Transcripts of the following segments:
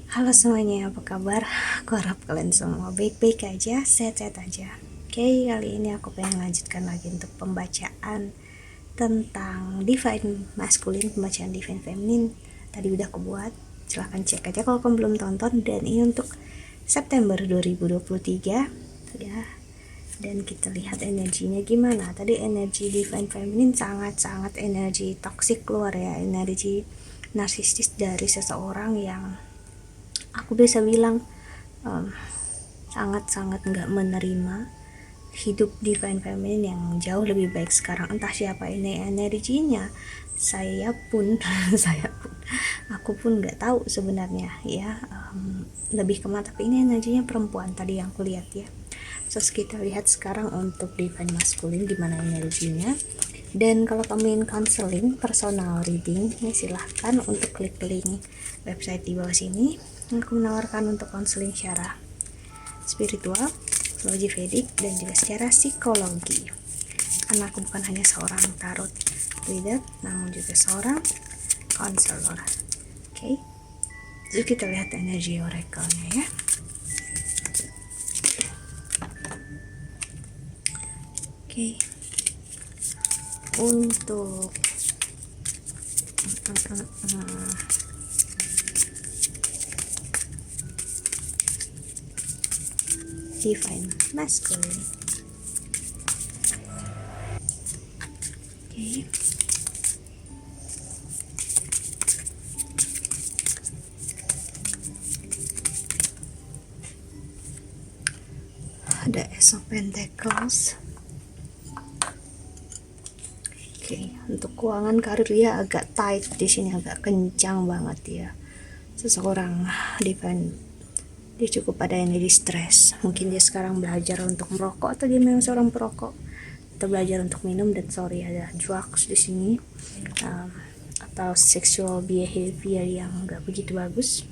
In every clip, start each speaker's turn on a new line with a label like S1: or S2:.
S1: Halo semuanya, apa kabar? Aku harap kalian semua baik-baik aja, sehat-sehat aja. Oke, kali ini aku pengen lanjutkan lagi untuk pembacaan tentang Divine Masculine, pembacaan Divine Feminine. Tadi udah aku buat, silahkan cek aja kalau kamu belum tonton. Dan ini untuk September 2023 ya. Dan kita lihat energinya gimana. Tadi energi Divine Feminine sangat-sangat energi toxic keluar ya, energi narsistis dari seseorang yang aku bisa bilang sangat-sangat nggak menerima hidup divine feminine yang jauh lebih baik sekarang. Entah siapa ini energinya, saya pun aku pun nggak tahu sebenarnya ya, lebih kemana, tapi ini energinya perempuan tadi yang aku lihat ya. Terus kita lihat sekarang untuk divine masculine gimana energinya. Dan kalau kamu ingin counseling personal reading, ya silahkan untuk klik link website di bawah sini. Aku menawarkan untuk counseling secara spiritual, astrologi Vedic, dan juga secara psikologi. Karena aku bukan hanya seorang tarot reader, namun juga seorang counselor. Oke, jadi kita lihat energi oracle-nya ya. Oke, untuk divine masculine. Oke. Ada Ace of Pentacles. Oke, untuk keuangan karir dia agak tight di sini, agak kencang banget ya. Seseorang divine, dia cukup ada energi stres. Mungkin dia sekarang belajar untuk merokok, atau dia memang seorang perokok, atau belajar untuk minum, dan ada drugs di sini, atau sexual behavior yang nggak begitu bagus.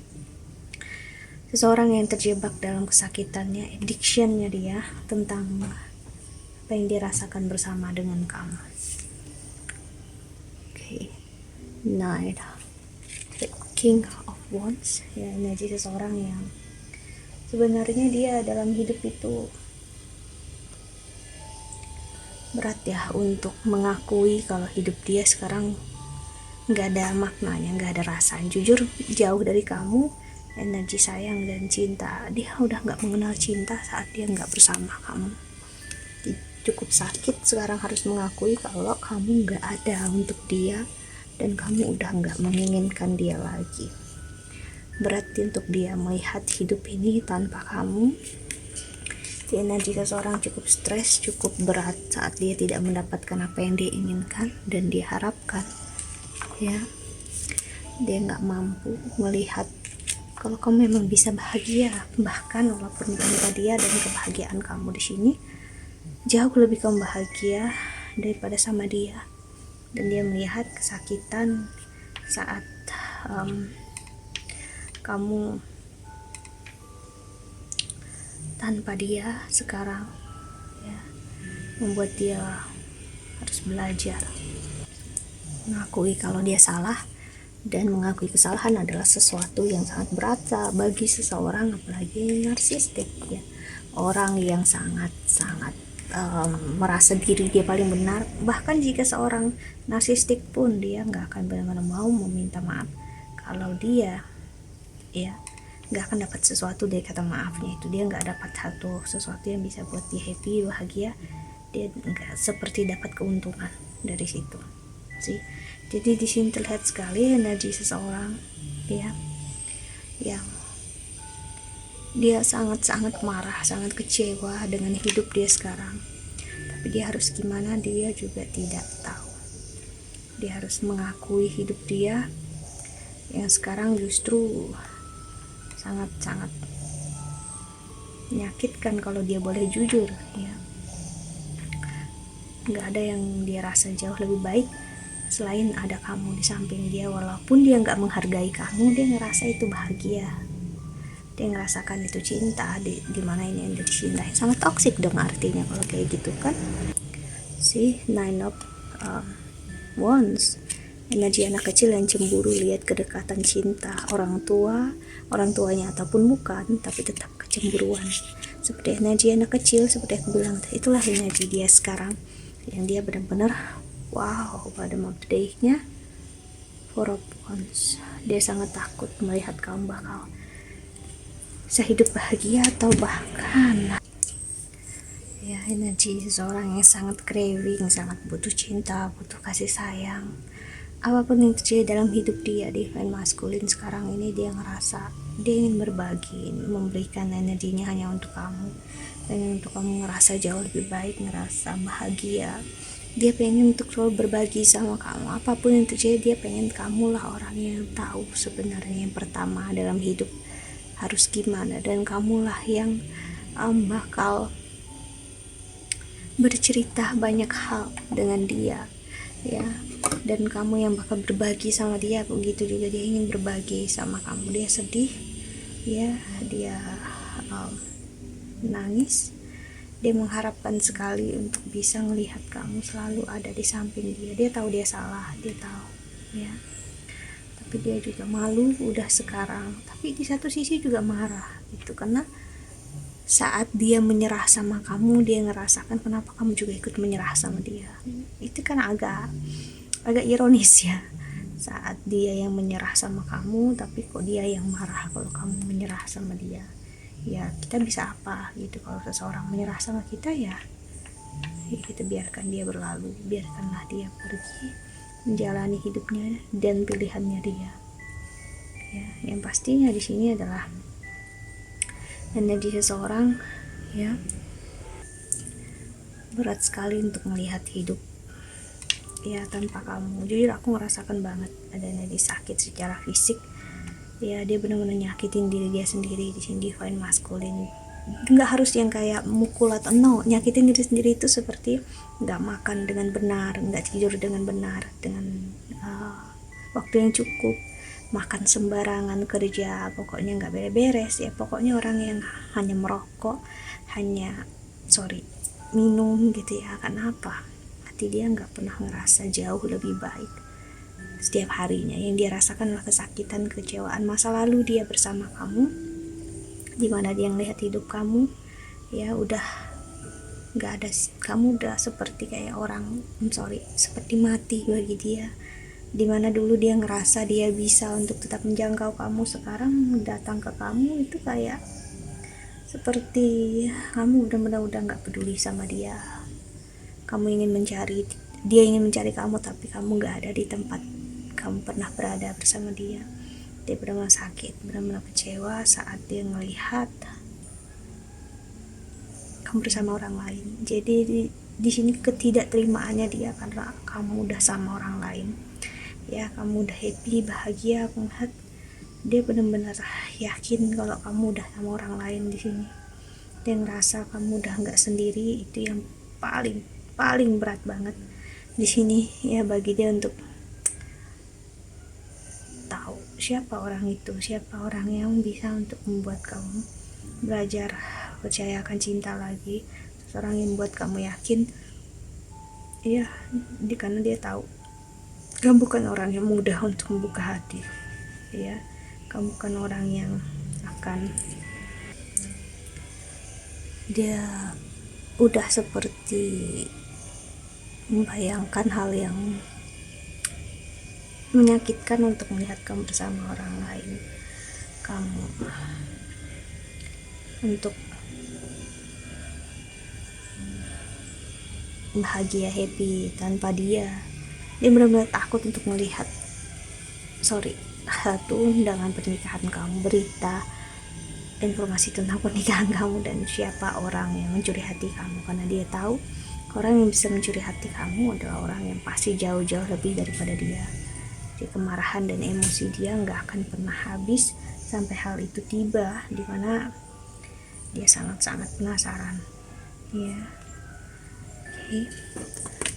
S1: Seseorang yang terjebak dalam kesakitannya, addictionnya dia tentang apa yang dia rasakan bersama dengan kamu. Oke, Knight, the King of Wands ya, energi seseorang yang sebenarnya dia dalam hidup itu berat ya untuk mengakui kalau hidup dia sekarang nggak ada maknanya, nggak ada rasa. Jujur, jauh dari kamu, energi sayang dan cinta, dia udah nggak mengenal cinta saat dia nggak bersama kamu. Cukup sakit sekarang harus mengakui kalau kamu nggak ada untuk dia, dan kamu udah nggak menginginkan dia lagi. Berat untuk dia melihat hidup ini tanpa kamu. Di energi seseorang cukup stres, cukup berat saat dia tidak mendapatkan apa yang dia inginkan dan dia harapkan ya. Dia nggak mampu melihat kalau kamu memang bisa bahagia, bahkan walaupun tanpa dia, dan kebahagiaan kamu di sini jauh lebih kamu bahagia daripada sama dia. Dan dia melihat kesakitan saat kamu tanpa dia sekarang ya, membuat dia harus belajar mengakui kalau dia salah, dan mengakui kesalahan adalah sesuatu yang sangat berat bagi seseorang, apalagi narsistik ya, orang yang sangat-sangat merasa diri dia paling benar. Bahkan jika seorang narsistik pun dia nggak akan benar-benar mau meminta maaf kalau dia ya nggak akan dapat sesuatu dari kata maafnya itu. Dia nggak dapat sesuatu yang bisa buat dia happy, bahagia. Dia nggak seperti dapat keuntungan dari situ sih. Jadi di sini terlihat sekali energi seseorang ya, yang dia sangat-sangat marah, sangat kecewa dengan hidup dia sekarang. Tapi dia harus gimana, dia juga tidak tahu. Dia harus mengakui hidup dia yang sekarang justru sangat-sangat menyakitkan kalau dia boleh jujur ya. Nggak ada yang dia rasa jauh lebih baik selain ada kamu di samping dia. Walaupun dia nggak menghargai kamu, dia ngerasa itu bahagia, dia ngerasakan itu cinta. Dimana ini yang dicintai sangat toksik dong artinya kalau kayak gitu kan. Si Nine of Wands energi anak kecil yang cemburu lihat kedekatan cinta orang tuanya ataupun bukan, tapi tetap kecemburuan seperti energi anak kecil. Seperti aku bilang, itulah energi dia sekarang, yang dia benar-benar wow, pada the day-nya Four of Wands. Dia sangat takut melihat kamu bakal sehidup bahagia atau bahkan ya energi seseorang yang sangat craving, sangat butuh cinta, butuh kasih sayang. Apapun yang terjadi dalam hidup dia, divine masculine sekarang ini, dia ngerasa dia ingin berbagi, memberikan energinya hanya untuk kamu, pengen untuk kamu ngerasa jauh lebih baik, ngerasa bahagia. Dia pengen untuk selalu berbagi sama kamu. Apapun yang terjadi, dia pengen kamulah orang yang tahu sebenarnya yang pertama dalam hidup harus gimana, dan kamulah yang bakal bercerita banyak hal dengan dia, ya. Dan kamu yang bakal berbagi sama dia. Begitu juga dia ingin berbagi sama kamu. Dia sedih, ya, dia nangis, dia mengharapkan sekali untuk bisa melihat kamu selalu ada di samping dia. Dia tahu dia salah, dia tahu, ya, tapi dia juga malu udah sekarang, tapi di satu sisi juga marah gitu, karena saat dia menyerah sama kamu, dia ngerasakan kenapa kamu juga ikut menyerah sama dia. Itu kan agak ironis, ya. Saat dia yang menyerah sama kamu, tapi kok dia yang marah kalau kamu menyerah sama dia. Ya, kita bisa apa gitu kalau seseorang menyerah sama kita, ya kita biarkan dia berlalu, biarkanlah dia pergi menjalani hidupnya dan pilihannya dia, ya. Yang pastinya di sini adalah energi seseorang, ya, berat sekali untuk melihat hidup, ya, tanpa kamu. Jujur aku merasakan banget ada energi sakit secara fisik, ya. Dia benar-benar nyakitin diri dia sendiri di sini, divine masculine. Nggak harus yang kayak mukul atau nyakitin diri sendiri itu seperti nggak makan dengan benar, nggak tidur dengan benar, dengan waktu yang cukup, makan sembarangan, kerja pokoknya nggak beres-beres, ya. Pokoknya orang yang hanya merokok, minum gitu, ya. Kenapa? Hati dia nggak pernah ngerasa jauh lebih baik. Setiap harinya yang dia rasakan adalah kesakitan, kecewaan masa lalu dia bersama kamu, dimana dia ngelihat hidup kamu, ya, udah nggak ada, kamu udah seperti kayak orang seperti mati bagi dia. Dimana dulu dia ngerasa dia bisa untuk tetap menjangkau kamu, sekarang datang ke kamu itu kayak seperti kamu benar-benar udah nggak peduli sama dia. Kamu ingin mencari, dia ingin mencari kamu, tapi kamu nggak ada di tempat kamu pernah berada bersama dia. Dia benar-benar sakit, benar-benar kecewa saat dia melihat kamu bersama orang lain. Jadi di sini ketidakterimaannya dia karena kamu udah sama orang lain, ya. Kamu udah happy, bahagia. Aku melihat dia benar-benar yakin kalau kamu udah sama orang lain di sini. Dia ngerasa kamu udah nggak sendiri. Itu yang paling berat banget di sini, ya, bagi dia untuk tahu siapa orang itu, siapa orang yang bisa untuk membuat kamu belajar percaya akan cinta lagi, seseorang yang membuat kamu yakin, ya, karena dia tahu kamu bukan orang yang mudah untuk membuka hati, ya. Kamu bukan orang yang akan, dia udah seperti membayangkan hal yang menyakitkan untuk melihat kamu bersama orang lain. Kamu untuk bahagia, happy tanpa dia. Dia benar-benar takut untuk melihat satu undangan pernikahan kamu, berita informasi tentang pernikahan kamu, dan siapa orang yang mencuri hati kamu, karena dia tahu orang yang bisa mencuri hati kamu adalah orang yang pasti jauh-jauh lebih daripada dia. Jadi kemarahan dan emosi dia nggak akan pernah habis sampai hal itu tiba, dimana dia sangat-sangat penasaran, ya. Oke,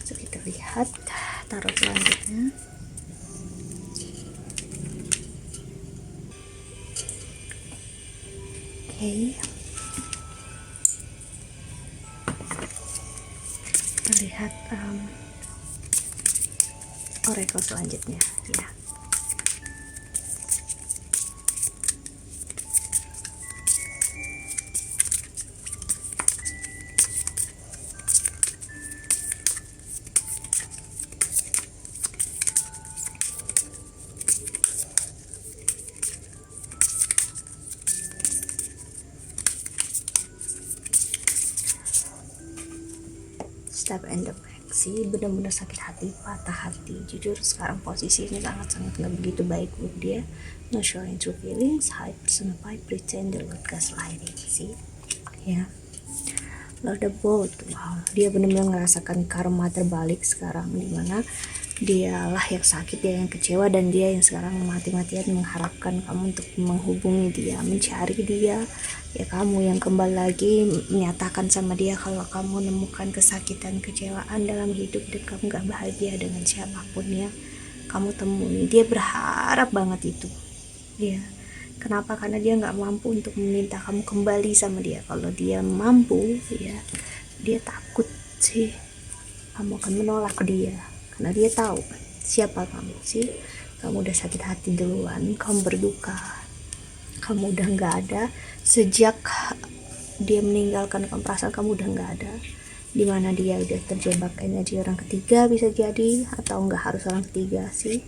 S1: so kita lihat tarot selanjutnya. Oke, kita lihat oracle selanjutnya ya. Step and the back sih, benar-benar sakit hati, patah hati. Jujur sekarang posisinya sangat-sangat nggak begitu baik buat dia. No showing true feelings, hide personified, pretender, gaslighting sih ya. Lord the Boat, wow, dia benar-benar ngerasakan karma terbalik sekarang, dimana dialah yang sakit, dia yang kecewa, dan dia yang sekarang mati-matian mengharapkan kamu untuk menghubungi dia, mencari dia ya. Kamu yang kembali lagi menyatakan sama dia kalau kamu menemukan kesakitan, kecewaan dalam hidup dan kamu gak bahagia dengan siapapun ya kamu temui. Dia berharap banget itu ya. Kenapa? Karena dia gak mampu untuk meminta kamu kembali sama dia. Kalau dia mampu ya, dia takut sih kamu akan menolak dia, karena dia tahu siapa kamu sih. Kamu udah sakit hati duluan, kamu berduka, kamu udah gak ada sejak dia meninggalkan kamu. Perasaan kamu udah gak ada, dimana dia udah terjebak energi orang ketiga bisa jadi, atau gak harus orang ketiga sih.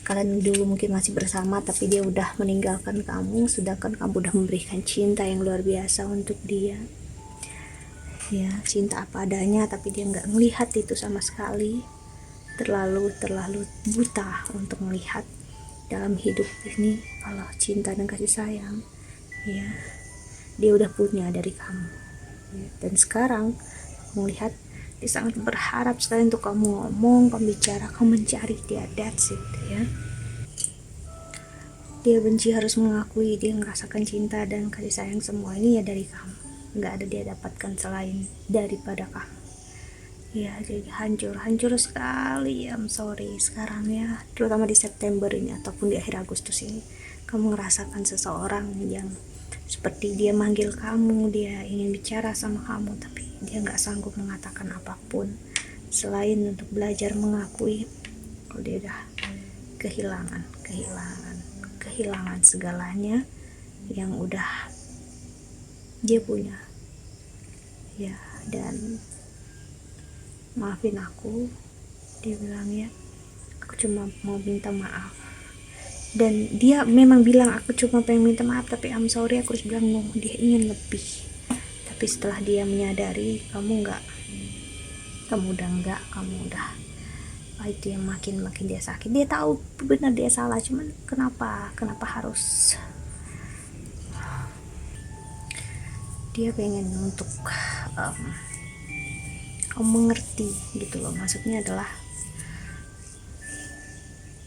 S1: Kalian dulu mungkin masih bersama tapi dia udah meninggalkan kamu, sedangkan kamu udah memberikan cinta yang luar biasa untuk dia ya, cinta apa adanya, tapi dia nggak melihat itu sama sekali. Terlalu buta untuk melihat dalam hidup ini kalau cinta dan kasih sayang ya. Dia udah punya dari kamu ya. Dan sekarang kamu lihat dia sangat berharap sekali untuk kamu ngomong, kamu bicara, kamu mencari dia. That's it ya. Dia benci harus mengakui dia merasakan cinta dan kasih sayang semua ini ya dari kamu. Nggak ada dia dapatkan selain daripada kamu ya. Jadi hancur sekali. I'm sorry sekarang ya, terutama di September ini ataupun di akhir Agustus ini, kamu ngerasakan seseorang yang seperti dia manggil kamu, dia ingin bicara sama kamu, tapi dia nggak sanggup mengatakan apapun selain untuk belajar mengakui kalau dia udah kehilangan segalanya yang udah dia punya ya. Dan maafin aku, dia bilang ya, aku cuma mau minta maaf. Dan dia memang bilang aku cuma pengen minta maaf, tapi I'm sorry aku harus bilang no, dia ingin lebih. Tapi setelah dia menyadari kamu udah itu yang makin dia sakit. Dia tahu benar dia salah, cuman kenapa harus, dia pengen untuk kamu mengerti gitu loh. Maksudnya adalah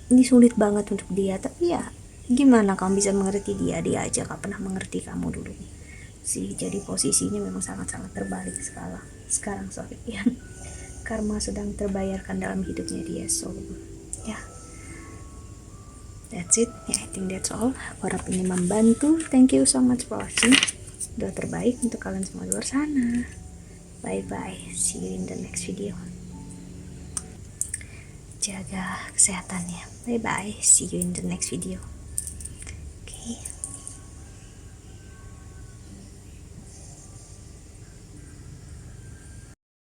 S1: ini sulit banget untuk dia, tapi ya gimana kamu bisa mengerti dia aja gak pernah mengerti kamu dulu sih. Jadi posisinya memang sangat-sangat terbalik sekarang sorry ya. Karma sedang terbayarkan dalam hidupnya dia. So ya, that's it ya. I think that's all. Aku harap ini membantu. Thank you so much for watching. Doa terbaik untuk kalian semua di luar sana. Bye bye, see you in the next video. Jaga kesehatannya. Bye bye, see you in the next video.